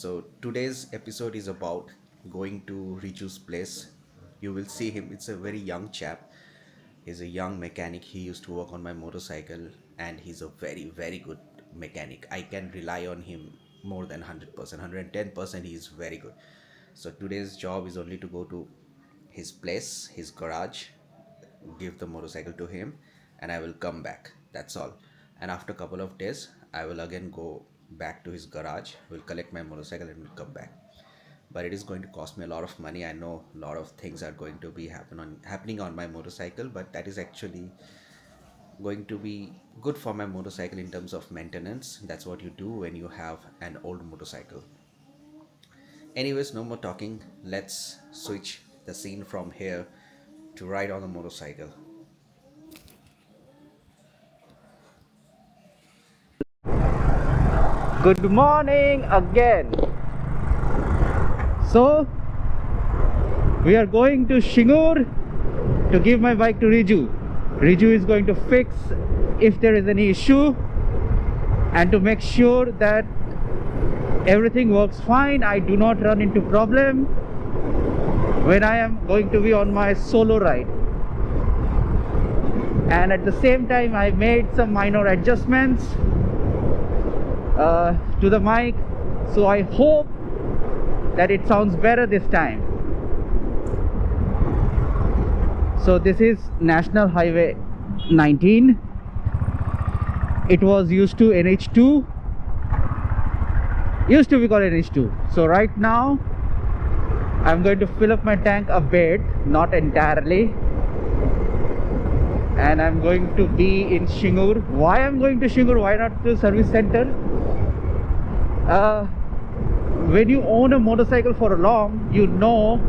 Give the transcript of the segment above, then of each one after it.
So today's episode is about going to Riju's place. You will see him. It's a very young chap. He's a young mechanic. He used to work on my motorcycle, and he's a very, very good mechanic. I can rely on him more than 100%, 110%. He is very good. So today's job is only to go to his place, his garage, give the motorcycle to him, and I will come back. That's all. And after a couple of days, I will again go back to his garage, will collect my motorcycle, and will come back. But it is going to cost me a lot of money. I know a lot of things are going to be happening on my motorcycle, but that is actually going to be good for my motorcycle in terms of maintenance. That's what you do when you have an old motorcycle. Anyways, no more talking. Let's switch the scene from here to ride on the motorcycle. Good morning again. So we are going to Shingur to give my bike to Riju. Riju is going to fix if there is any issue and to make sure that everything works fine. I do not run into problem when I am going to be on my solo ride. And at the same time I made some minor adjustments to the mic, so I hope that it sounds better this time. So this is National Highway 19. It was used to NH2, used to be called NH2. So right now I'm going to fill up my tank a bit, not entirely, and I'm going to be in Shingur. Why I'm going to Shingur? Why not to service center? When you own a motorcycle for long, you know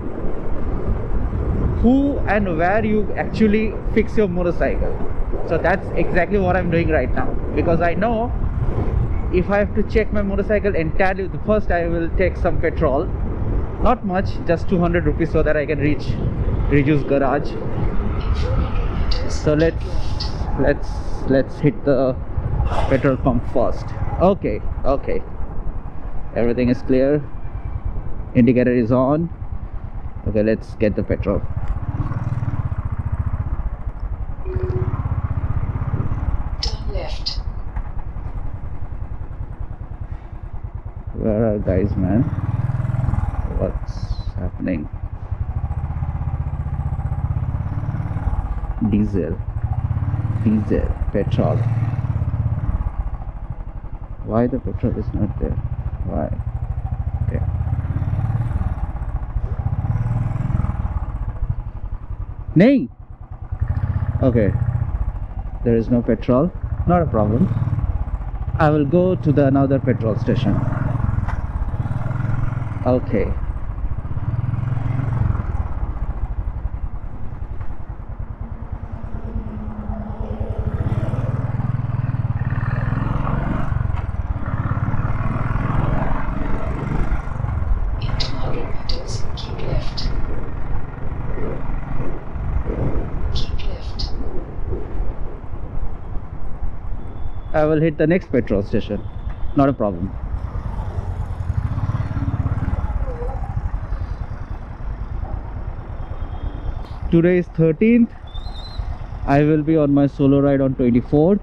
who and where you actually fix your motorcycle. So that's exactly what I'm doing right now, because I know if I have to check my motorcycle entirely, first I will take some petrol, not much, just 200 rupees, so that I can reach Riju's garage. So let's hit the petrol pump first. Okay, everything is clear, indicator is on. Okay, let's get the petrol. Turn left. Where are guys, man? What's happening? Diesel, petrol. Why the petrol is not there? Why? Okay. Nahi. Okay. There is no petrol. Not a problem. I will go to the another petrol station. Okay. In 200 meters, keep left. Keep left. I will hit the next petrol station. Not a problem. Today is 13th. I will be on my solo ride on 24th.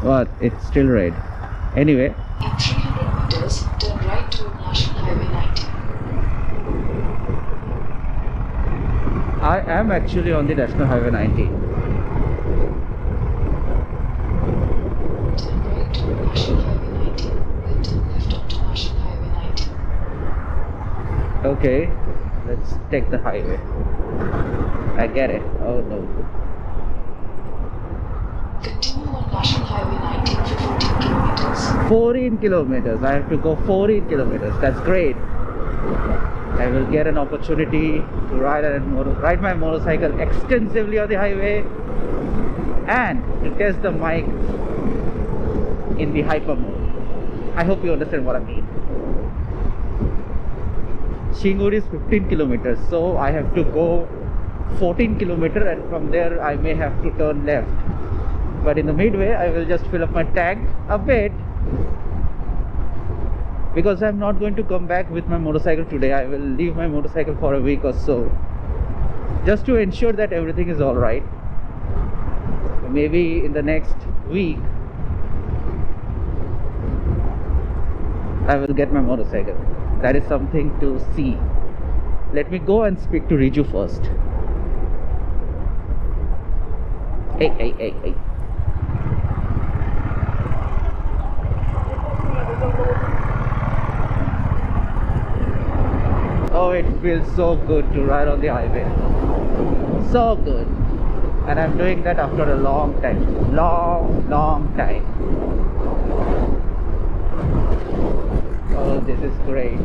What? It's still red. Anyway, In 300 meters, turn right toward National Highway 90. I am actually on the National Highway 90. Turn right toward National Highway 90. Then turn left onto National Highway 90. Okay, let's take the highway. I get it. Oh no. Continue on National Highway 90 for 14 kilometers. 14 kilometers. I have to go 14 kilometers. That's great. I will get an opportunity to ride my motorcycle extensively on the highway and to test the mic in the hyper mode. I hope you understand what I mean. Shingur is 15 kilometers, so I have to go 14 kilometers, and from there I may have to turn left. But in the midway I will just fill up my tank a bit because I'm not going to come back with my motorcycle today. I will leave my motorcycle for a week or so, just to ensure that everything is all right. Maybe in the next week I will get my motorcycle. That is something to see. Let me go and speak to Riju first. Hey. Oh, it feels so good to ride on the highway. So good. And I'm doing that after a long time. Long time. Oh, this is great.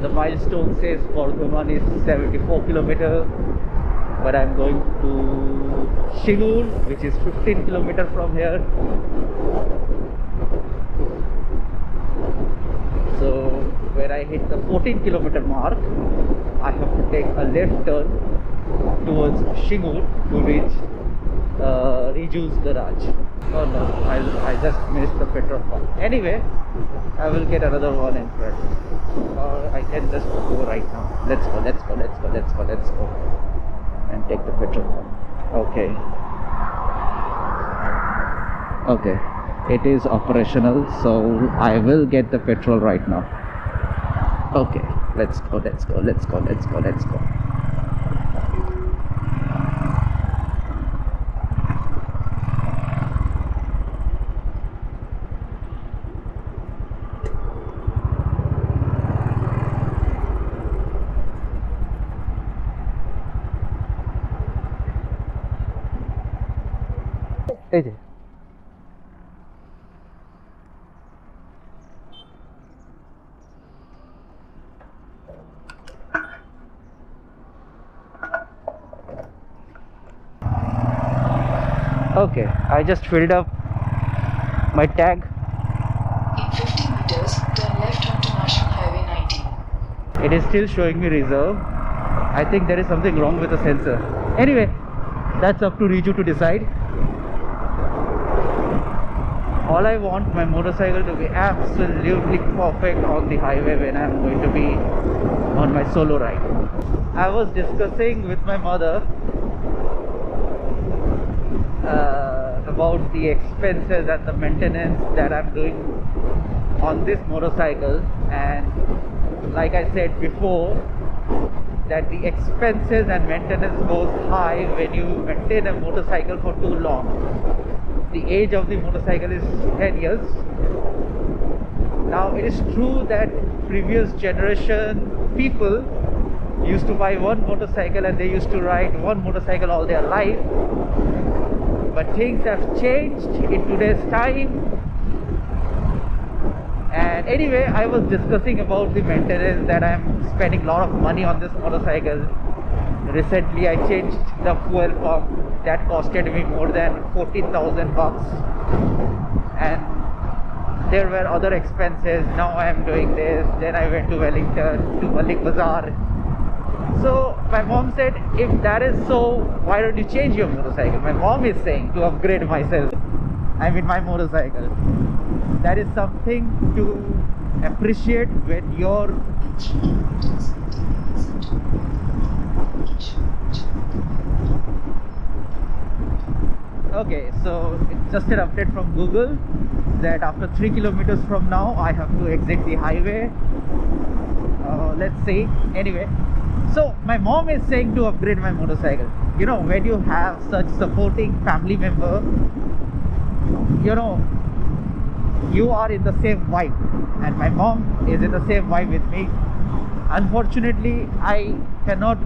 The milestone says Bardhaman is 74 kilometers, but I'm going to Shingul, which is 15 kilometers from here. So when I hit the 14-kilometer mark, I have to take a left turn towards Shingul to reach Riju's garage. Oh no, I just missed the petrol pump. Anyway, I will get another one in front. Or I can just go right now. Let's go. And take the petrol pump. Okay. It is operational, so I will get the petrol right now. Okay, let's go. Hey. Okay, I just filled up my tag. In 50 meters, turn left onto National Highway 19. It is still showing me reserve. I think there is something wrong with the sensor. Anyway, that's up to Riju to decide. All I want my motorcycle to be absolutely perfect on the highway when I'm going to be on my solo ride. I was discussing with my mother about the expenses and the maintenance that I'm doing on this motorcycle, and like I said before, that the expenses and maintenance goes high when you maintain a motorcycle for too long. The age of the motorcycle is 10 years. Now it is true that previous generation people used to buy one motorcycle and they used to ride one motorcycle all their life, but things have changed in today's time. And anyway, I was discussing about the maintenance, that I'm spending a lot of money on this motorcycle. Recently I changed the fuel pump. That costed me more than 14,000 bucks, and there were other expenses. Now I am doing this. Then I went to Wellington, to Malik Bazaar. So my mom said, if that is so, why don't you change your motorcycle? My mom is saying to upgrade myself. I mean my motorcycle. That is something to appreciate when you're okay. So it's just an update from Google that after 3 kilometers from now I have to exit the highway. Let's see. Anyway, so my mom is saying to upgrade my motorcycle. You know, when you have such supporting family member, you know, you are in the same vibe, and my mom is in the same vibe with me. Unfortunately, I cannot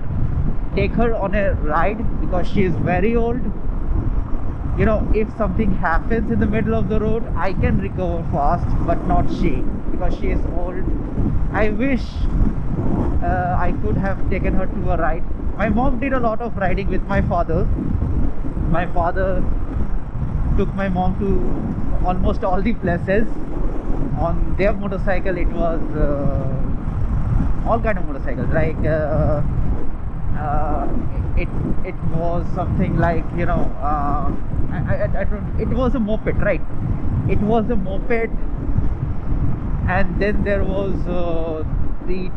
take her on a ride because she is very old. You know, if something happens in the middle of the road, I can recover fast, but not she, because she is old. I wish I could have taken her to a ride. My mom did a lot of riding with my father. My father took my mom to almost all the places on their motorcycle. It was all kind of motorcycles, like it it was something like, you know, I don't, it was a moped, right? It was a moped, and then there was the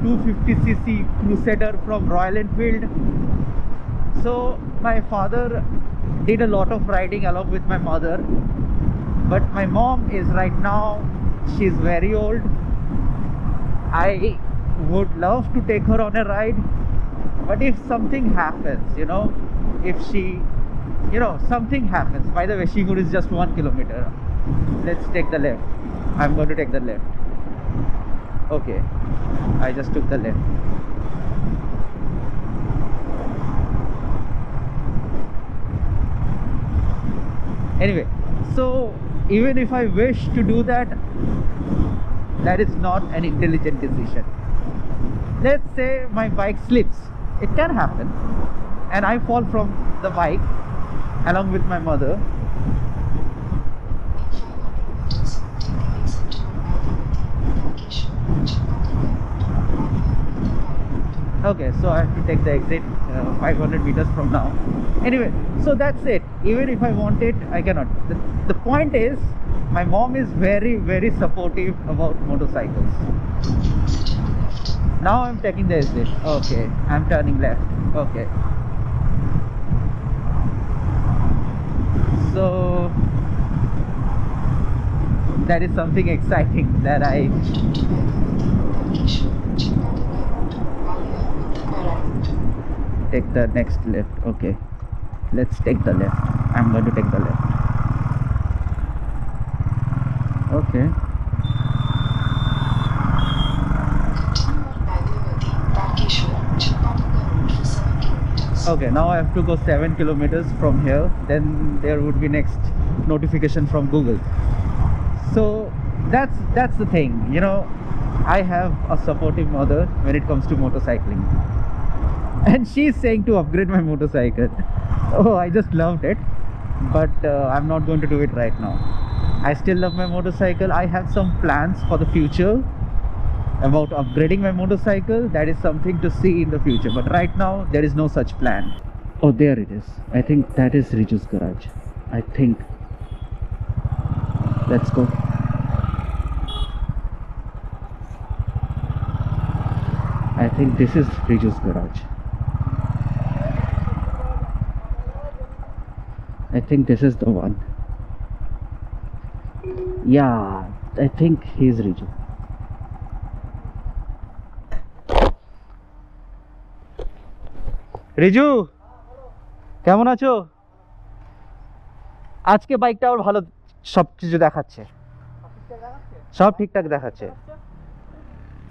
250cc Crusader from Royal Enfield. So my father did a lot of riding along with my mother, but my mom is right now, she's very old. I would love to take her on a ride, but if something happens, you know, if she, you know, something happens. By the way, Shigur is just 1 kilometer. Let's take the left. I'm going to take the left. Okay, I just took the left. Anyway, so even if I wish to do that, that is not an intelligent decision. Let's say my bike slips. It can happen, and I fall from the bike along with my mother. Okay, so I have to take the exit 500 meters from now. Anyway, so that's it. Even if I want it, I cannot. The point is, my mom is very, very supportive about motorcycles. Now I'm taking the exit. Okay, I'm turning left. Okay. So that is something exciting that I take the next left. Okay, let's take the left. I'm going to take the left. Okay. Okay, now I have to go 7 kilometers from here. Then there would be next notification from Google. So that's the thing, you know. I have a supportive mother when it comes to motorcycling, and she's saying to upgrade my motorcycle. Oh, I just loved it, but I'm not going to do it right now. I still love my motorcycle. I have some plans for the future about upgrading my motorcycle. That is something to see in the future, but right now there is no such plan. Oh, there it is. I think that is Riju's garage. I think. Let's go. I think this is Riju's garage. I think this is the one. Yeah, I think he's Riju. Riju, কেমন আছো? আজকে বাইকটা আবার ভালো সব কিছু দেখাচ্ছে, সব ঠিকঠাক দেখাচ্ছে।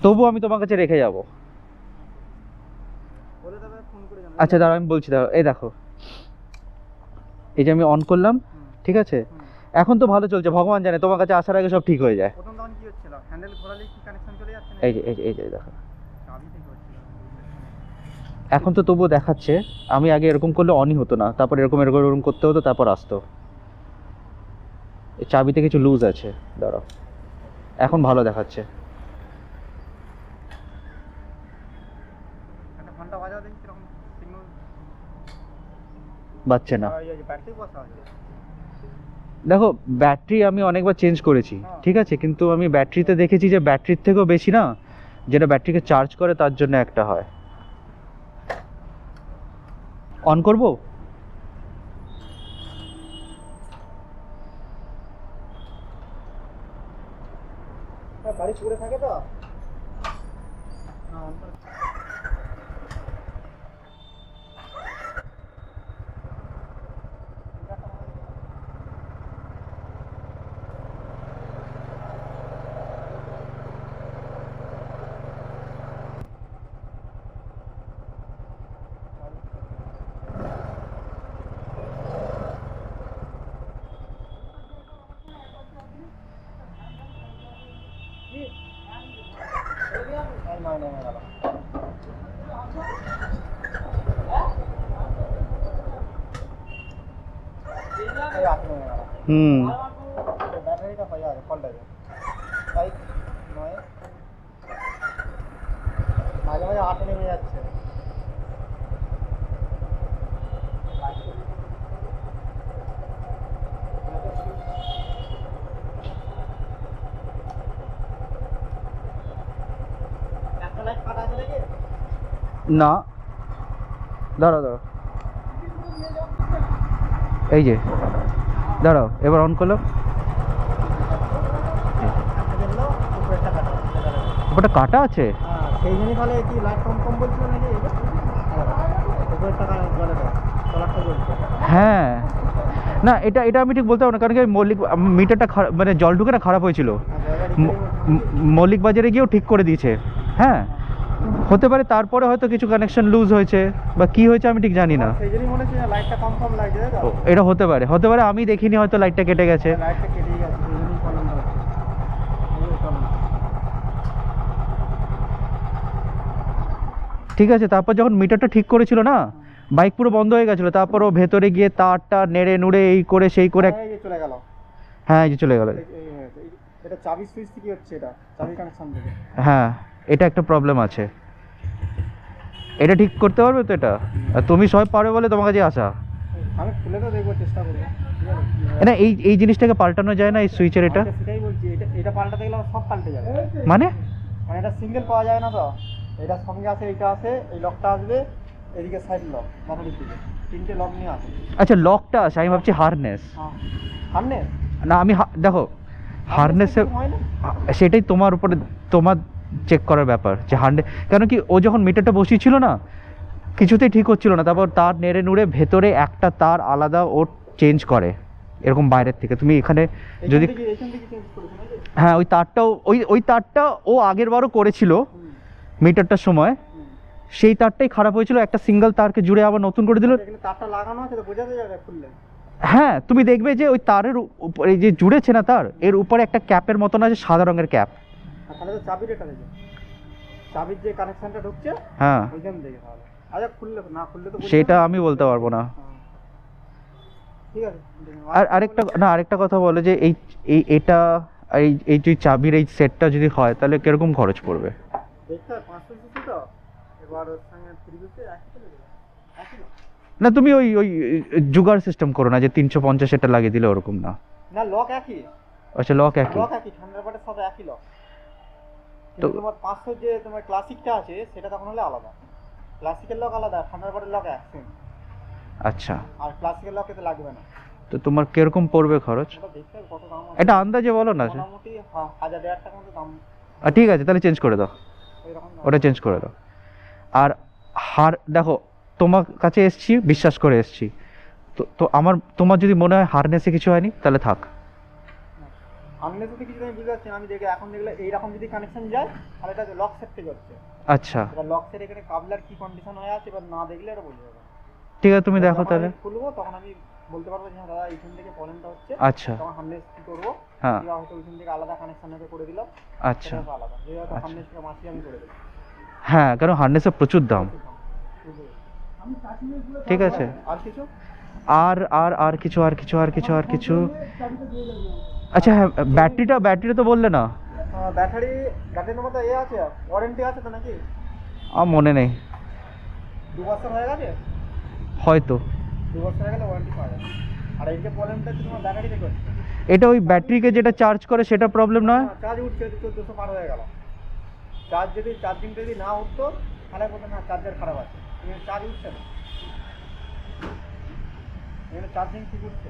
তবু আমি তোমার কাছে রেখে যাব। আচ্ছা দাঁড়াও, আমি বলছি, দাঁড়াও। এই দেখো, এই যে আমি অন করলাম, ঠিক আছে? এখন তো ভালো চলছে, ভগবান জানে তোমার কাছে আসার আগে সব ঠিক হয়ে যায়। এই যে এই যে দেখো, এখন তো তবুও দেখাচ্ছে। আমি আগে এরকম করলে অনই হতো না, তারপর এরকম এরকম এরকম করতে হতো, তারপর আসতো। এই চাবিতে কিছু লুজ আছে, দাঁড়াও। এখন ভালো দেখাচ্ছে। বাজছে না। দেখো, ব্যাটারি আমি অনেকবার চেঞ্জ করেছি, ঠিক আছে, কিন্তু আমি ব্যাটারিতে দেখেছি যে ব্যাটারির থেকেও বেশি না, যেটা ব্যাটারিকে চার্জ করে তার জন্য একটা হয়। অন করব? গাড়ি ছুড়ে থাকে তো। ব্যাটারিটা হয়ে যাবে ফল্টাবে, তাই নয় মাঝে মাঝে আটে নেমে যাচ্ছে। না, দাঁড়াও দাঁড়াও, এই যে দাঁড়াও, এবার অন করলো, ওটা কাটা আছে। সেই জন্যই তাহলে কি লাইট কম কম বলছিল নাকি উপরেরটা জলে দেয়, তলারটা জ্বলছে। হ্যাঁ, না এটা এটা আমি ঠিক বলতে পারবো না, কারণ কি মল্লিক মিটারটা মানে জল ঢুকে না খারাপ হয়েছিল, মল্লিক বাজারে গিয়েও ঠিক করে দিয়েছে। হ্যাঁ, হতে পারে তারপরে হয়তো কিছু কানেকশন লুজ হয়েছে বা কি হয়েছে আমি ঠিক জানি না। সেই জন্যই মনে হচ্ছে লাইটটা কম কম লাগছে, তাই তো? এটা হতে পারে, হতে পারে আমি দেখিনি, হয়তো লাইটটা কেটে গেছে। লাইটটা কেটেই গেছে, সেই জন্যই প্রবলেমটা হচ্ছে। ঠিক আছে, তারপর যখন মিটারটা ঠিক করেছিল না, বাইক পুরো বন্ধ হয়ে গেছিলো, তারপর ও ভেতরে গিয়ে তারটা নেড়ে নুড়ে এই করে সেই করে, এই যে চলে গেল। হ্যাঁ এই যে চলে গেল। এটা চাবি সুইচ কি হচ্ছে, এটা চাবি কানেকশন থেকে। হ্যাঁ, এটা একটা প্রবলেম আছে, এটা ঠিক করতে পারবে তো এটা? আর তুমি সব পারবে বলে তোমার কাছে আসা। আমি খুলে তো দেখবো, চেষ্টা করবো, ঠিক আছে? না এই জিনিসটাকে পাল্টানো যায় না, এই সুইচের এটা? সেটাই বলছি, এটা পাল্টাতে গেলে সব পাল্টে যাবে। মানে মানে এটা সিঙ্গেল পাওয়া যায় না তো, এটা সঙ্গে আছে, এইটা আছে, এই লকটা আসবে, এদিকে সাইড লক, ব্যাটারির দিকে তিনটে লক নিয়ে আসে। আচ্ছা, লকটা আছে, আমি ভাবছি হারনেস। সামনে না আমি দেখো হারনেসে, হয় না, সেটাই তোমার উপরে, তোমার চেক করার ব্যাপার যে হারনেস, কেন কি ও যখন মিটারটা বসিয়েছিল না কিছুতেই ঠিক হচ্ছিল না, তারপর তার নেড়ে নুড়ে ভেতরে একটা তার আলাদা ও চেঞ্জ করে এরকম বাইরের থেকে। তুমি এখানে যদি, এখান থেকে চেঞ্জ করেছো নাকি? হ্যাঁ ওই তারটাও, ওই তারটা ও আগের বারও করেছিল মিটারটার সময়, সেই তারটাই খারাপ হয়েছিল, একটা সিঙ্গেল তারকে জুড়ে আবার নতুন করে দিল। এখানে তারটা লাগানো আছে তো, বোঝাতে যাবে খুললে। হ্যাঁ, তুমি দেখবে যে ওই তারের উপরে যে জুড়েছে না তার, এর উপরে একটা ক্যাপের মতন আছে, সাদা রঙের ক্যাপ। তাহলে তো চাবির এটা দেখে, চাবির যে কানেকশনটা ঢুকছে হ্যাঁ, ওইখান থেকে তাহলে। আচ্ছা, খুললে না খুললে তো সেটা আমি বলতে পারবো না। ঠিক আছে। আর আরেকটা কথা বলে যে এটা এই যে চাবির এই সেটটা যদি হয় তাহলে কিরকম খরচ পড়বে? দেখতে 500 সিসি তো, এবার ওর সঙ্গে 350 একই চলে যাবে, একই না? না তুমি ওই জুগার সিস্টেম করো না যে 350 এটা লাগিয়ে দিলে, ওরকম না। না, লক একই, আচ্ছা, লক একই। লক একই, থান্ডারবার্ডের সব একই লক। তো তো তোমার 500 যে তোমার ক্লাসিকটা আছে সেটা তখন হলে আলাদা, ক্লাসিকের লক আলাদা, থান্ডারবার্ডের লক এক সেম। আচ্ছা, আর ক্লাসিকের লক এতে লাগবে না। তো তোমার কিরকম পড়বে খরচ? ওটা দেখতে হবে কত দাম আছে। এটা আন্দাজে বলো না। মোটামুটি 1000-1500 টাকার মতো দাম, ঠিক আছে, তাহলে চেঞ্জ করে দাও, এরকম দাম। ওটা চেঞ্জ করে দাও। আর দেখো, তোমার কাছে এসছি বিশ্বাস করে এসছি, তো তোমার যদি মনে হয় হারনেসে কিছু হয়নি তাহলে থাক। সামনে যদি কিছু আমি বুঝতে পারছি না, আমি দেখে এখন দেখলে এইরকম যদি কানেকশন যায় তাহলে এটা লক সেট থেকে হচ্ছে। আচ্ছা, এবার লক সেট এখানে কাবলার কি কন্ডিশন হয়ে আছে এবার না দেখলে এটা বোঝা যাবে। ঠিক আছে, তুমি দেখো যখন তাহলে। আমি খুলবো তখন আমি বলতে পারবো যে হ্যাঁ দাদা এইখান থেকে প্রবলেমটা হচ্ছে। আচ্ছা, তখন হামনেস কি করবো, হ্যাঁ কিংবা হয়তো ওইখান থেকে আলাদা কানেকশন করে দিলাম। আচ্ছা, সেটা আলাদা, যে হয়তো হামনেস থেকে মাসি আমি করে দেবো। হ্যাঁ, কারণ হারনেসের প্রচুর দাম। ঠিক আছে, আর কিছু আর কিছু। আচ্ছা হ্যাঁ, ব্যাটারিটা তো বললে না? ব্যাটারির মধ্যে এ আছে, ওয়ারেন্টি আছে তো নাকি? আমার মনে নেই, 2 বছর হয়ে গেছে, হয়তো। 2 বছর হয়ে গেলে ওয়ারেন্টি পাওয়া যাবে। আর এই যে প্রবলেমটা হচ্ছে তোমার ব্যাটারি থেকে হচ্ছে। এটা ওই ব্যাটারিকে যেটা চার্জ করে সেটা প্রবলেম নয়? চার্জ উঠছে 1400 পার হয়ে গেল। চার্জিং যদি না উঠতো তাহলে বলতো না চার্জার খারাপ আছে, কিন্তু চার্জ উঠছে না, এখানে চার্জিং ঠিক উঠছে।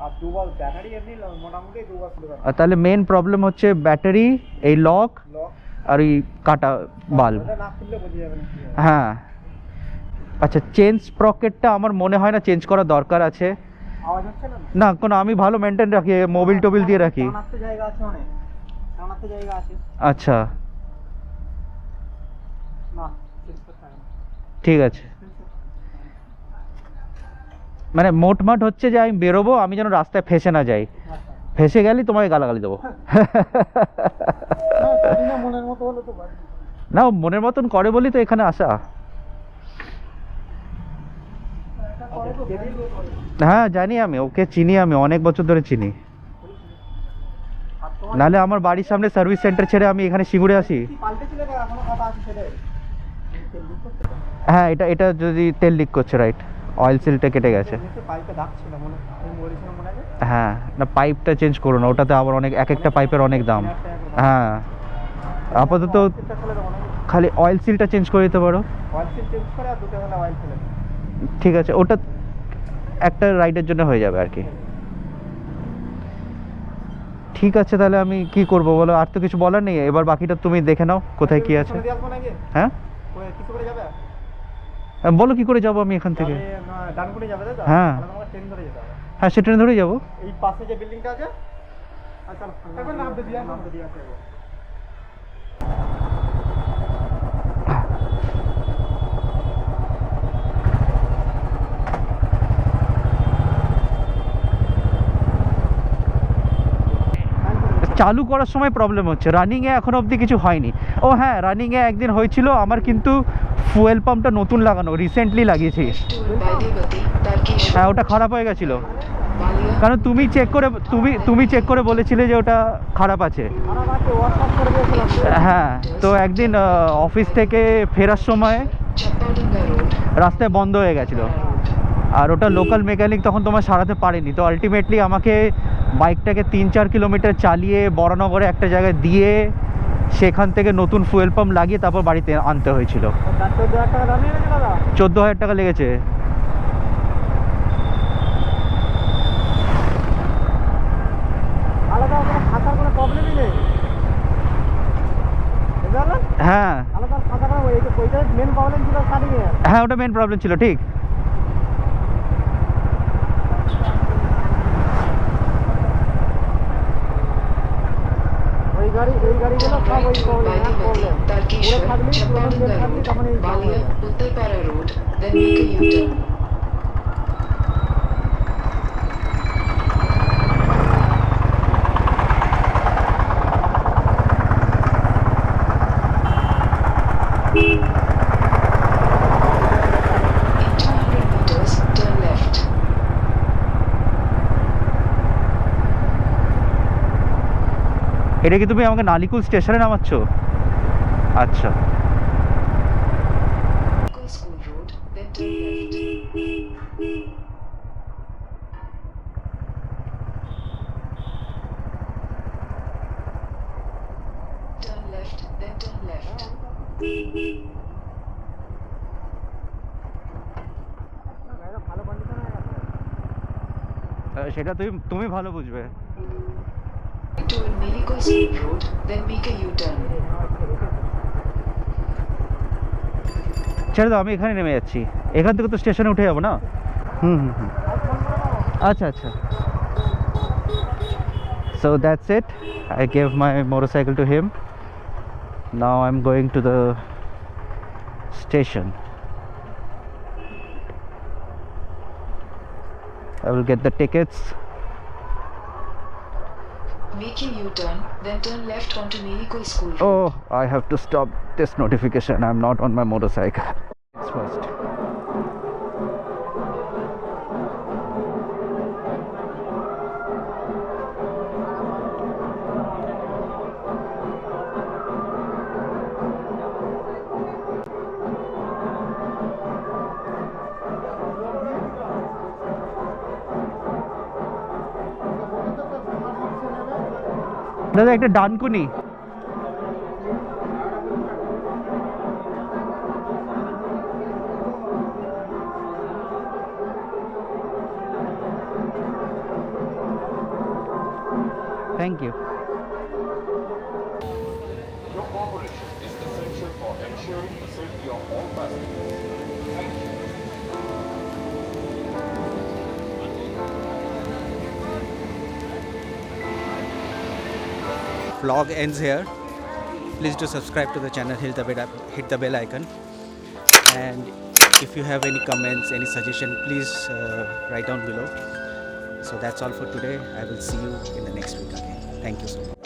আর 2 বছর ব্যাটারি এমনি মোটামুটি 2 বছর চলে। আর তাহলে মেন প্রবলেম হচ্ছে ব্যাটারি, এই লক লক আর ওই কাটা বাল্ব। এটা না খুললে বোঝা যাবে না কি হবে। হ্যাঁ, আচ্ছা, চেঞ্জ স্প্রকেটটা আমার মনে হয় না চেঞ্জ করা দরকার আছে। আওয়াজ হচ্ছে না? না, কোনো আমি ভালো মেনটেন রাখি, মোবিল টোবিল দিয়ে রাখি। টানাতে জায়গা আছে, অনেক টানাতে জায়গা আছে। আচ্ছা, না চেঞ্জ করতে হবে না। ঠিক আছে, মানে মোটমাট হচ্ছে যে আমি বেরোবো, আমি যেন রাস্তায় ফেসে না যাই, ফেসে গেলেই তোমাকে গালাগালি দেবো। জানি না, মনের মতো হলে তো পারি। না, ও মনের মতন করে বলি তো এখানে আসা। হ্যাঁ জানি, আমি ওকে চিনি, আমি অনেক বছর ধরে চিনি। নাহলে আমার বাড়ির সামনে সার্ভিস সেন্টার ছেড়ে আমি এখানে সিঙ্গুরে আসি। হ্যাঁ, এটা যদি তেল লিক করছে, রাইট, অয়েল সিলটা কেটে গেছে। হ্যাঁ, না পাইপটা চেঞ্জ করো না, ওটাতে আবার অনেক, এক একটা পাইপের অনেক দাম। হ্যাঁ, আপাতত সিলটা ফেলে দেবো নাকি? খালি অয়েল সিলটা চেঞ্জ করে দিতে পারো। অয়েল সিল চেঞ্জ করে আর দুটো হলে অয়েল ফেলে দিই। ঠিক আছে, ওটা একটা রাইডের জন্য হয়ে যাবে আর কি। ঠিক আছে, তাহলে আমি কি করব বলো, আর তো কিছু বলার নেই, এবার বাকিটা তুমি দেখে নাও কোথায় কি আছে। পিছনে দিয়ে আসবো নাকি? হ্যাঁ কিছু করে যাবে? বলো কি করে যাবো আমি এখান থেকে। ডানকুনি যাবে তাই তো? হ্যাঁ। তাহলে আমাকে ট্রেন ধরে যেতে হবে। হ্যাঁ, সে ট্রেনে ধরেই যাবো। এই পাশে যে বিল্ডিংটা আছে, আচ্ছা একবার নামতে দিয়ে আসবে। চালু করার সময় প্রবলেম হচ্ছে, রানিংয়ে এখন অবধি কিছু হয়নি। ও হ্যাঁ, রানিংয়ে একদিন হয়েছিল আমার, কিন্তু ফুয়েল পাম্পটা নতুন লাগানো, রিসেন্টলি লাগিয়েছি। হ্যাঁ, ওটা খারাপ হয়ে গেছিলো, কারণ তুমি চেক করে বলেছিলে যে ওটা খারাপ আছে। হ্যাঁ, তো একদিন অফিস থেকে ফেরার সময় রাস্তায় বন্ধ হয়ে গেছিলো, আর ওটা লোকাল মেকানিক তখন তোমার সারাতে পারেনি, তো আলটিমেটলি আমাকে বাইকটাকে 3-4 কিলোমিটার চালিয়ে বরানগরে একটা জায়গায় দিয়ে সেখান থেকে নতুন ফুয়েল পাম্প লাগিয়ে তারপর বাড়িতে আনতে হয়েছিল। 14,000 টাকা লেগেছে। আলাদা কোনো খাতার কোনো প্রবলেমই নেই, হ্যাঁ আলাদা খাতা কোনো ওইটা মেন প্রবলেম ছিল স্টার্টিংয়ে। হ্যাঁ, ওটা মেন প্রবলেম ছিল, ঠিক। এই গাড়িগুলো সব ওই প্রবলেম, এক প্রবলেম। ওরা থাকলে পুরোনো তেল থাকলে তখন এই জাম হয়ে যায়। Uttarpara Road, then make a U-turn. In 200 meters, turn left. এটা কি তুমি আমাকে নালিকুল স্টেশনে নামাচ্ছ? আচ্ছা, Go School Road, then turn left. Turn left, then turn left. গাড়িটা ভালো কন্ডিশন হয়ে গেছে। সেটা তুমি ভালো বুঝবে। To Miliko School Road, then make a U-turn. ছেড়ে দাও, আমি এখানে নেমে যাচ্ছি, এখান থেকে তো স্টেশনে উঠে যাবো না। হুম হুম হুম, আচ্ছা আচ্ছা। So that's it. I gave my motorcycle to him. Now I'm going to the station. I will get the tickets. Make a U-turn, then turn left onto Miliko School Road. Oh, I have to stop this notification. I'm not on my motorcycle. It's first. দাদা একটা Dankuni. Thank you. Your cooperation is essential for ensuring the safety of all passengers. Thank you. Vlog ends here. Please do subscribe to the channel, hit the bell icon, and if you have any comments, any suggestion, please write down below. So that's all for today. I will see you in the next week again. Thank you so much.